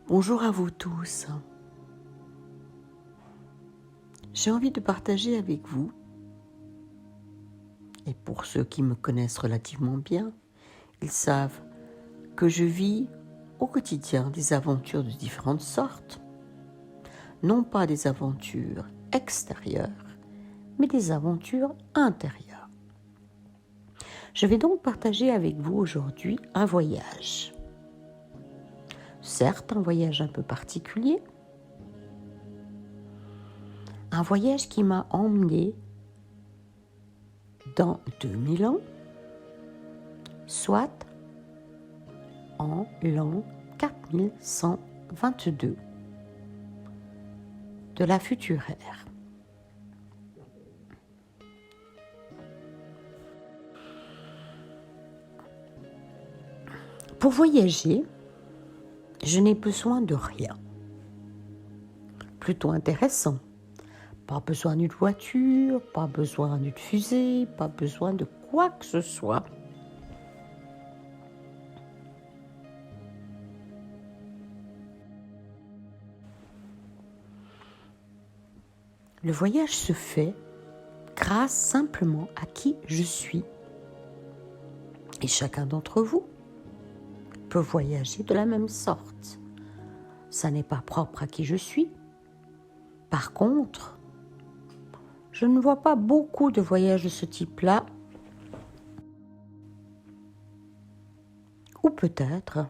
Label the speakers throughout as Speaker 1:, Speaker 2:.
Speaker 1: Bonjour à vous tous. J'ai envie de partager avec vous, et pour ceux qui me connaissent relativement bien, ils savent que je vis au quotidien des aventures de différentes sortes, non pas des aventures extérieures, mais des aventures intérieures. Je vais donc partager avec vous aujourd'hui un voyage. Certes, un voyage un peu particulier, un voyage qui m'a emmené dans 2000 ans, soit en l'an 4122 de la future ère. Pour voyager, je n'ai besoin de rien. Plutôt intéressant. Pas besoin d'une voiture, pas besoin d'une fusée, pas besoin de quoi que ce soit. Le voyage se fait grâce simplement à qui je suis. Et chacun d'entre vous peut voyager de la même sorte. Ça n'est pas propre à qui je suis. Par contre, je ne vois pas beaucoup de voyages de ce type-là. Ou peut-être,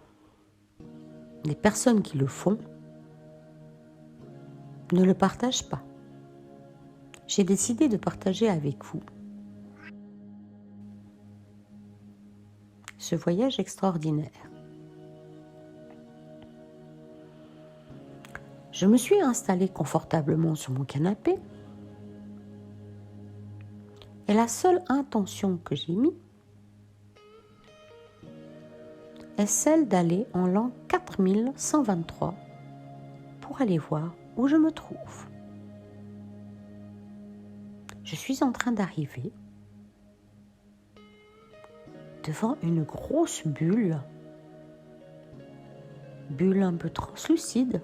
Speaker 1: les personnes qui le font ne le partagent pas. J'ai décidé de partager avec vous ce voyage extraordinaire. Je me suis installée confortablement sur mon canapé et la seule intention que j'ai mise est celle d'aller en l'an 4123 pour aller voir où je me trouve. Je suis en train d'arriver devant une grosse bulle un peu translucide,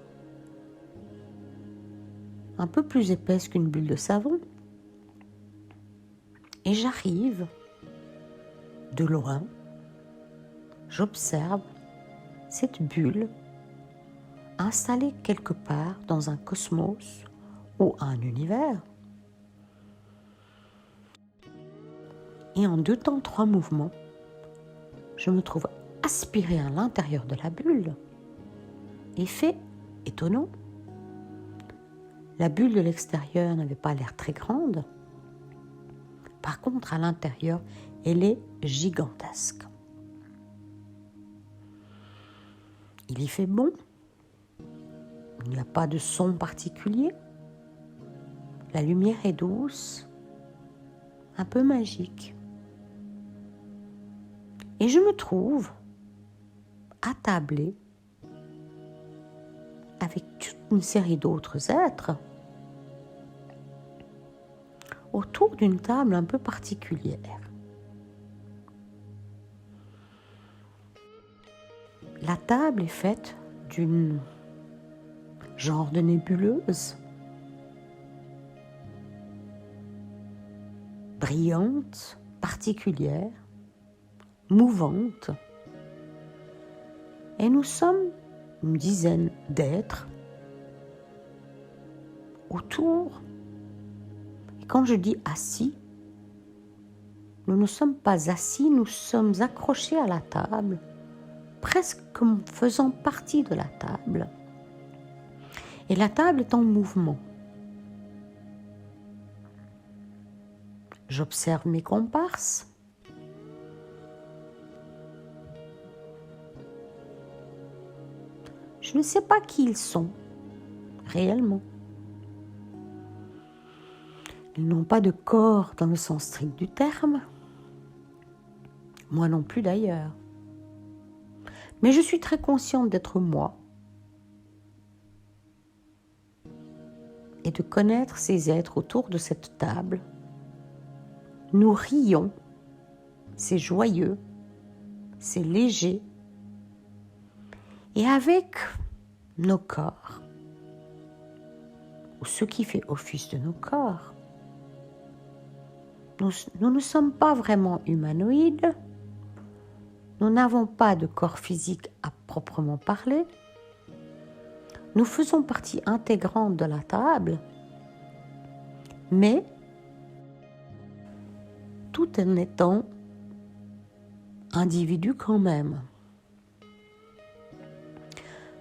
Speaker 1: un peu plus épaisse qu'une bulle de savon. Et j'arrive de loin, j'observe cette bulle installée quelque part dans un cosmos ou un univers. Et en 2 temps, 3 mouvements, je me trouve aspirée à l'intérieur de la bulle. Effet étonnant. La bulle de l'extérieur n'avait pas l'air très grande. Par contre, à l'intérieur, elle est gigantesque. Il y fait bon. Il n'y a pas de son particulier. La lumière est douce, un peu magique. Et je me trouve attablée avec toute une série d'autres êtres autour d'une table un peu particulière. La table est faite d'une genre de nébuleuse, brillante, particulière, mouvante. Et nous sommes une dizaine d'êtres autour. Et quand je dis assis, nous ne sommes pas assis, nous sommes accrochés à la table, presque comme faisant partie de la table. Et la table est en mouvement. J'observe mes comparses. Je ne sais pas qui ils sont, réellement. Ils n'ont pas de corps dans le sens strict du terme. Moi non plus d'ailleurs. Mais je suis très consciente d'être moi et de connaître ces êtres autour de cette table. Nous rions, c'est joyeux, c'est léger. Et avec nos corps, ou ce qui fait office de nos corps. Nous ne sommes pas vraiment humanoïdes, nous n'avons pas de corps physique à proprement parler, nous faisons partie intégrante de la table, mais tout en étant individus quand même.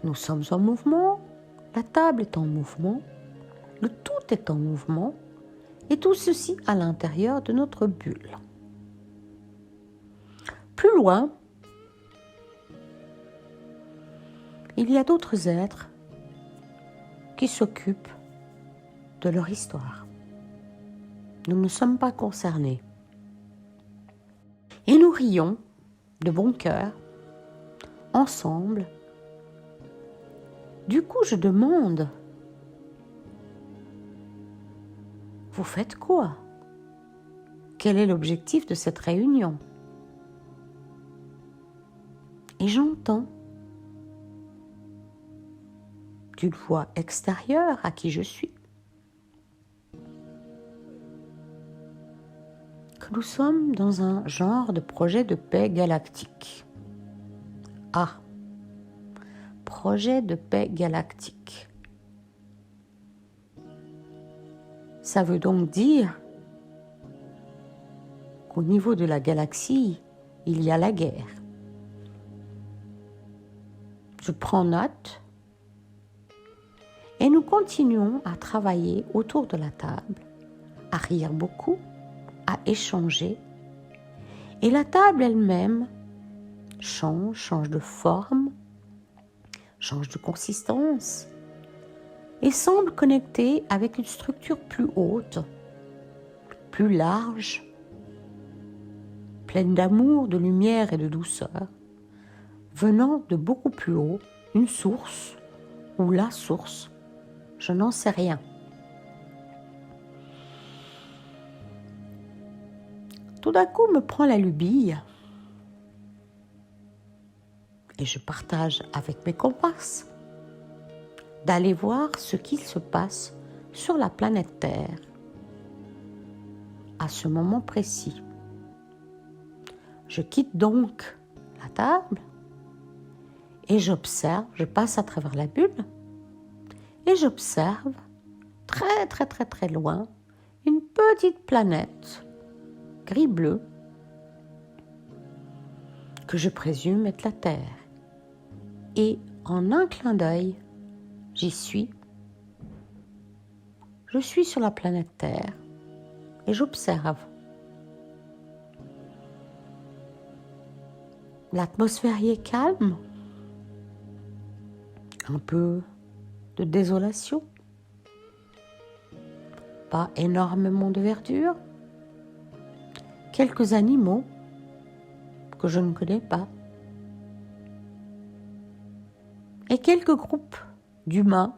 Speaker 1: Nous sommes en mouvement, la table est en mouvement, le tout est en mouvement, et tout ceci à l'intérieur de notre bulle. Plus loin, il y a d'autres êtres qui s'occupent de leur histoire. Nous ne sommes pas concernés. Et nous rions de bon cœur, ensemble. Du coup, je demande, vous faites quoi? Quel est l'objectif de cette réunion? Et j'entends d'une voix extérieure à qui je suis que nous sommes dans un genre de projet de paix galactique. Ah, projet de paix galactique. Ça veut donc dire qu'au niveau de la galaxie, il y a la guerre. Je prends note et nous continuons à travailler autour de la table, à rire beaucoup, à échanger. Et la table elle-même change de forme, change de consistance et semble connectée avec une structure plus haute, plus large, pleine d'amour, de lumière et de douceur, venant de beaucoup plus haut, une source ou la source, je n'en sais rien. Tout d'un coup me prend la lubie et je partage avec mes comparses d'aller voir ce qu'il se passe sur la planète Terre à ce moment précis. Je quitte donc la table et j'observe, je passe à travers la bulle et j'observe très très très très loin une petite planète gris-bleu que je présume être la Terre. Et en un clin d'œil, j'y suis. Je suis sur la planète Terre et j'observe. L'atmosphère y est calme, un peu de désolation, pas énormément de verdure, quelques animaux que je ne connais pas et quelques groupes d'humains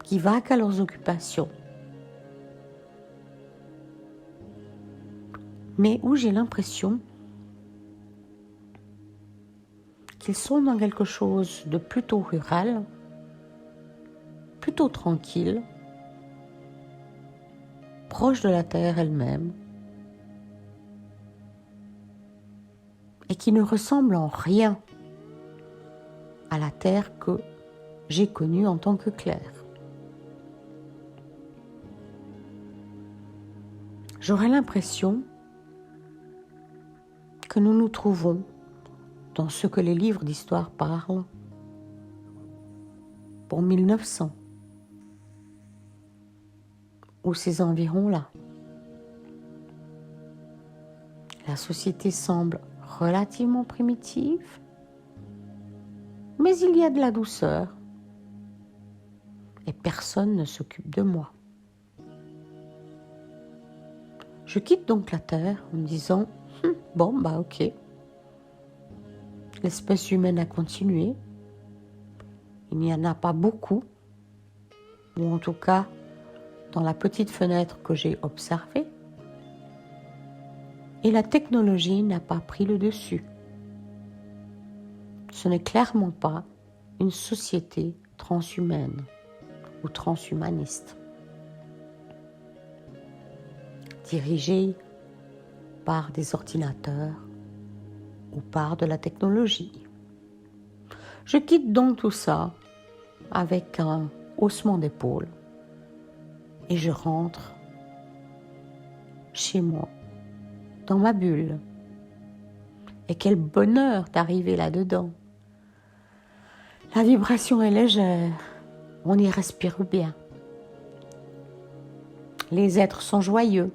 Speaker 1: qui vaquent à leurs occupations, mais où j'ai l'impression qu'ils sont dans quelque chose de plutôt rural, plutôt tranquille, proche de la terre elle-même, et qui ne ressemble en rien à la terre que j'ai connue en tant que Claire. J'aurais l'impression que nous nous trouvons dans ce que les livres d'histoire parlent pour 1900, ou ces environs-là. La société semble relativement primitive, mais il y a de la douceur et personne ne s'occupe de moi. Je quitte donc la Terre en me disant bon, ok. L'espèce humaine a continué. Il n'y en a pas beaucoup, ou en tout cas dans la petite fenêtre que j'ai observée. Et la technologie n'a pas pris le dessus ce n'est clairement pas une société transhumaine ou transhumaniste, dirigée par des ordinateurs ou par de la technologie. Je quitte donc tout ça avec un haussement d'épaule et je rentre chez moi, dans ma bulle. Et quel bonheur d'arriver là-dedans. La vibration est légère, on y respire bien. Les êtres sont joyeux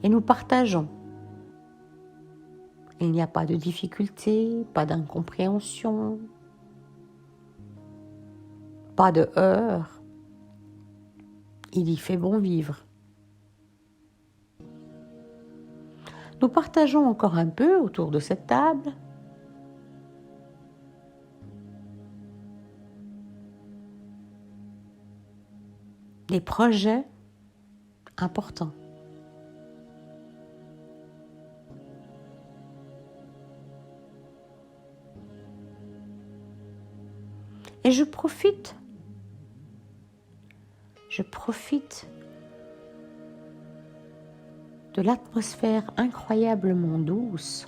Speaker 1: et nous partageons. Il n'y a pas de difficulté, pas d'incompréhension, pas de heurts. Il y fait bon vivre. Nous partageons encore un peu autour de cette table. Des projets importants. Et je profite de l'atmosphère incroyablement douce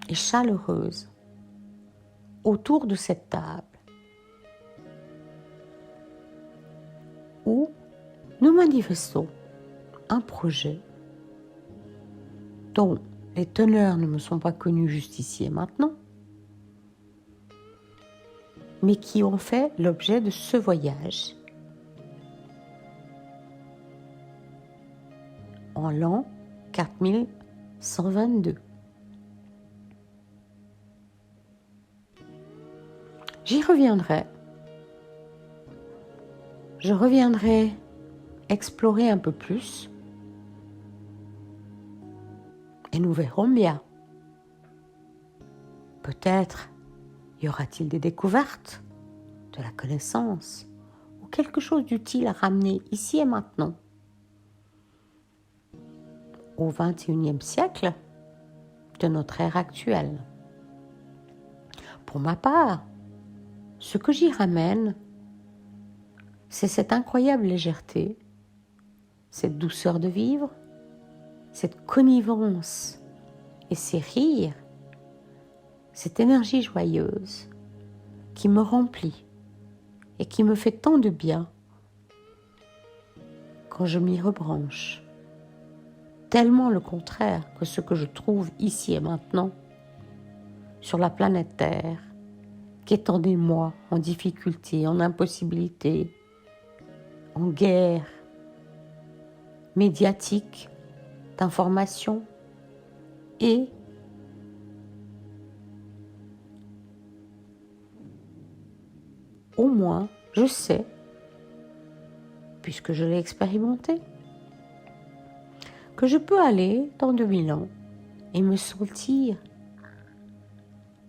Speaker 1: et chaleureuse autour de cette table où nous manifestons un projet dont les teneurs ne me sont pas connues juste ici et maintenant, mais qui ont fait l'objet de ce voyage en l'an 4122. J'y reviendrai. Je reviendrai explorer un peu plus et nous verrons bien. Peut-être y aura-t-il des découvertes, de la connaissance ou quelque chose d'utile à ramener ici et maintenant. Au XXIe siècle de notre ère actuelle. Pour ma part, ce que j'y ramène, c'est cette incroyable légèreté, cette douceur de vivre, cette connivence et ces rires, cette énergie joyeuse qui me remplit et qui me fait tant de bien quand je m'y rebranche. Tellement le contraire que ce que je trouve ici et maintenant sur la planète Terre, qu'étendez-moi en difficulté, en impossibilité, en guerre médiatique, d'information et au moins je sais, puisque je l'ai expérimenté, que je peux aller dans 2000 ans et me sentir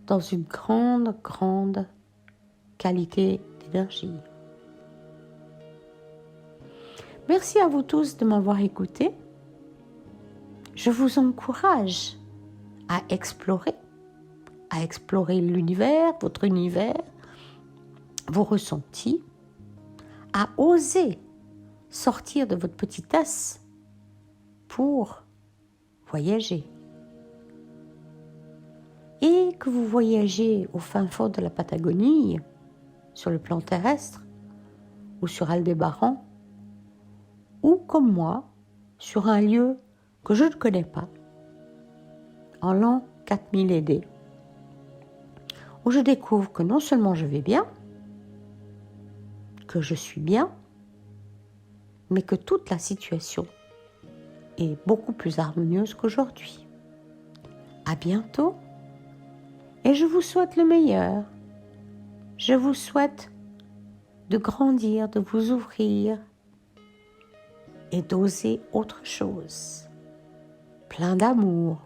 Speaker 1: dans une grande qualité d'énergie. Merci à vous tous de m'avoir écouté. Je vous encourage à explorer l'univers, votre univers, vos ressentis, à oser sortir de votre petite tasse pour voyager. Et que vous voyagez au fin fond de la Patagonie, sur le plan terrestre, ou sur Aldébaran, ou comme moi, sur un lieu que je ne connais pas, en l'an 4000 AD, où je découvre que non seulement je vais bien, que je suis bien, mais que toute la situation est beaucoup plus harmonieuse qu'aujourd'hui. À bientôt, et je vous souhaite le meilleur. Je vous souhaite de grandir, de vous ouvrir et d'oser autre chose. Plein d'amour.